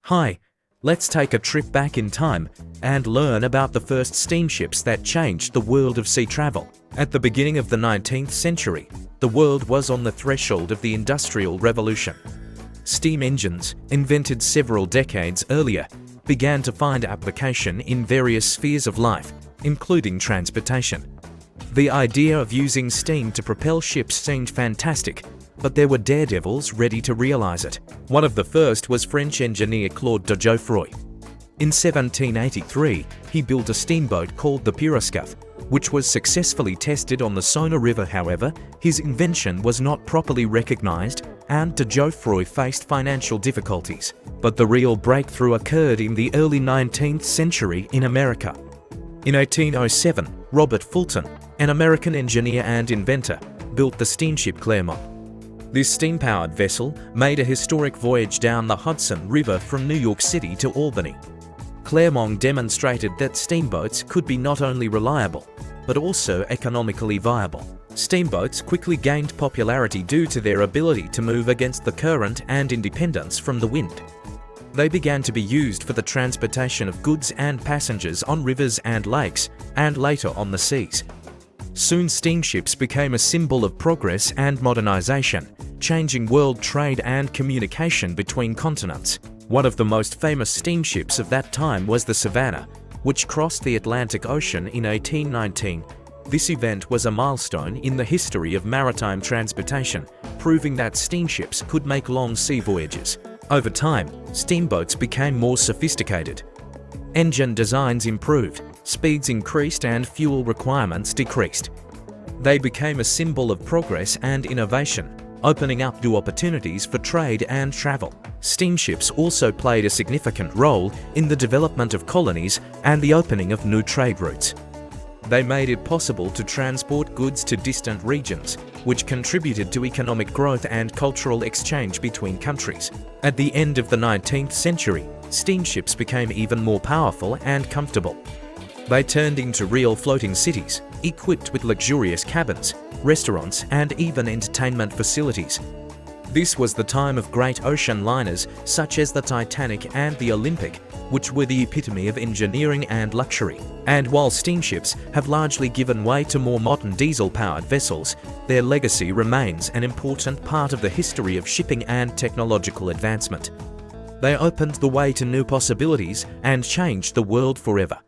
Hi, let's take a trip back in time and learn about the first steamships that changed the world of sea travel. At the beginning of the 19th century, the world was on the threshold of the Industrial Revolution. Steam engines, invented several decades earlier, began to find application in various spheres of life, including transportation. The idea of using steam to propel ships seemed fantastic, but there were daredevils ready to realize it. One of the first was French engineer Claude de Jouffroy. In 1783, he built a steamboat called the Periscope, which was successfully tested on the Saône River. However, his invention was not properly recognized, and de Jouffroy faced financial difficulties. But the real breakthrough occurred in the early 19th century in America. In 1807, Robert Fulton, an American engineer and inventor, built the steamship Clermont. This steam-powered vessel made a historic voyage down the Hudson River from New York City to Albany. Clermont demonstrated that steamboats could be not only reliable, but also economically viable. Steamboats quickly gained popularity due to their ability to move against the current and independence from the wind. They began to be used for the transportation of goods and passengers on rivers and lakes, and later on the seas. Soon steamships became a symbol of progress and modernization, changing world trade and communication between continents. One of the most famous steamships of that time was the Savannah, which crossed the Atlantic Ocean in 1819. This event was a milestone in the history of maritime transportation, proving that steamships could make long sea voyages. Over time, steamboats became more sophisticated. Engine designs improved, speeds increased, and fuel requirements decreased. They became a symbol of progress and innovation, opening up new opportunities for trade and travel. Steamships also played a significant role in the development of colonies and the opening of new trade routes. They made it possible to transport goods to distant regions, which contributed to economic growth and cultural exchange between countries. At the end of the 19th century, steamships became even more powerful and comfortable. They turned into real floating cities, equipped with luxurious cabins, restaurants, and even entertainment facilities. This was the time of great ocean liners such as the Titanic and the Olympic, which were the epitome of engineering and luxury. And while steamships have largely given way to more modern diesel-powered vessels, their legacy remains an important part of the history of shipping and technological advancement. They opened the way to new possibilities and changed the world forever.